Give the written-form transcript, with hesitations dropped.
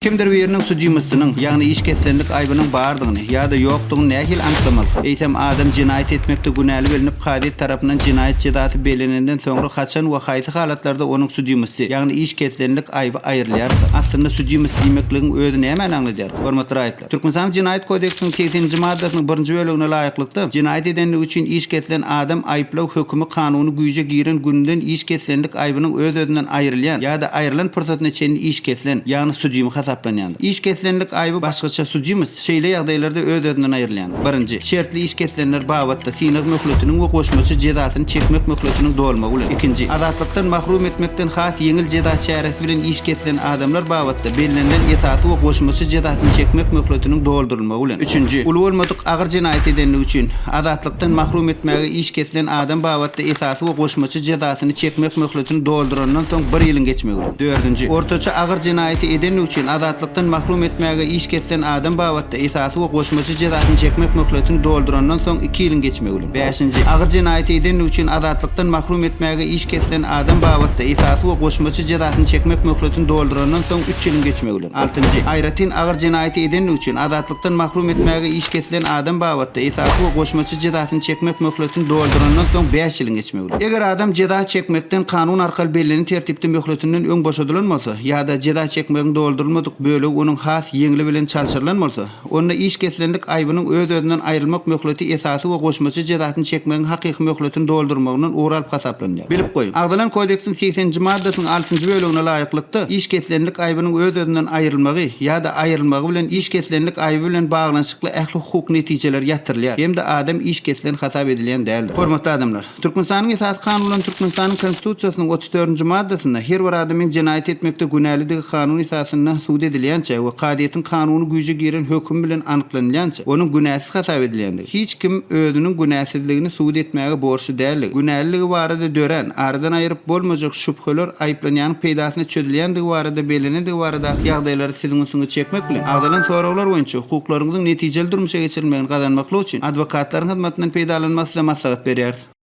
Kimdir birinin sudyumysynyň, ýagny işketlenlik aýbynyň bardygyny ýa-da ýokdugyny nähil anlamaly. Eýsem adam jinayet etmekde günäli bilinip kadet tarapyndan jinayet jedaty belenenden soňra haçan we haýsy halatlarda onuň sudyumysy, ýagny işketlenlik aýby aýrylýar. Aslynda sudyumys diýmekligiň özi näme anlaýar? Hormatly raýatlar. Türkmenistan Jinayet Kodeksiniň 8-nji maddasynyň 1-nji bölegine laýyklykda jinayet edenlik üçin işketlen adam aýplaw hökümi kanuny güýje giren günden işketlenlik aýbynyň öz-özünden aýrylýan ýa-da aýrylan pursatyna çenli işketlen, ýagny sudyum hasaplanýan. İşketlenlik aýby başgaça sudyumys şeýle ýagdaýlarda öz-özünden aýrylýan. 1. Şertli işketlenler babatda synyk möhletiniň we goşmaçy jedatyny çekmek möhletiniň dolmagy bilen. 2. Azatlykdan mahrum etmekden has ýeňil jeda çäresi bilen işketlen adamlar babatda bellenlen etaty we goşmaçy jedatyny çekmek möhletiniň doldurulmagy bilen. 3. Ulu bolmadyk agyr jinayet edenlik üçin azatlykdan mahrum etmäge işketlen adam babatda etaty we goşmaçy jedatyny çekmek möhletini doldurandan soň 1 ýylyň geçmegi bilen. 4. Ortaça agyr jinayeti edenlik üçin azatlykdan mahrum etmäge işketlen adam babatda etaty we goşmaçy jedatyny çekmek möhletini doldurandan soň 2 ýylyň geçmegi bilen. 5. Agyr jinayeti edenlik üçin azatlykdan mahrum etmäge işketlen adam babatda etaty we goşmaçy jedatyny çekmek möhletini doldurandan soň 3 ýylyň geçmegi bilen. 6. Aýratyn agyr jinayeti edenlik üçin azatlykdan mahrum etmäge işketlen adam babatda etaty we goşmaçy jedatyny çekmek möhletini doldurandan soň 5 ýylyň geçmegi bilen. Eger adam jeda çekmekden kanun arkaly bellilen tertipde möhletinden öň boşadylanmasa ýa-da jeda çekmegini doldurulmadyk bölegi onuň has ýeňli bilen çalşyrylanmasa, onda işketlenlik aýbynyň öz-özünden aýrylmak möhleti esasy we goşmaçy jedatyny çekmegiň hakyky möhletini doldurmagynyň uğralyp hasaplanýar. Bilip goýun. Agdalan Kodeksiniň 8-nji maddasynyň 6-njy bölegine laýyklykda işketlenlik aýbynyň öz-özünden aýrylmagy ýa-da aýrylmagy bilen işketlenlik aýby bilen baglanşykly ähli hukuk netijeler ýatyrylýar. Hem de adam işketlen hasap edilýän däldir. Hormatly adamlar, Türkmenistanyň esas kanunynyň Türkmenistanyň konstitusiýasynyň 34-nji maddasynda her bir adamyň jinayet etmekde günälidigi kanun esasyna suud edilýänçe we kadetin kanuny güýje giren höküm bilen anyklanýança onuň günäsiz hasap edilýändir. Hiç kim özüniň günäsizligini suud etmäge borçly däl. Günäligi barada dören, aradan aýryp bolmajak şüpheler aýplanýan peýdasyna çözülýändigi barada belenendigi barada ýagdaýlary siziň üstüňe çekmek bilen agdalan soraglar boýunça hukuklaryňyzyň netijeli durmuşa geçirilmegini gazanmakly üçin adwokatlaryň hyzmatyndan peýdalanmasy maslahat berýär.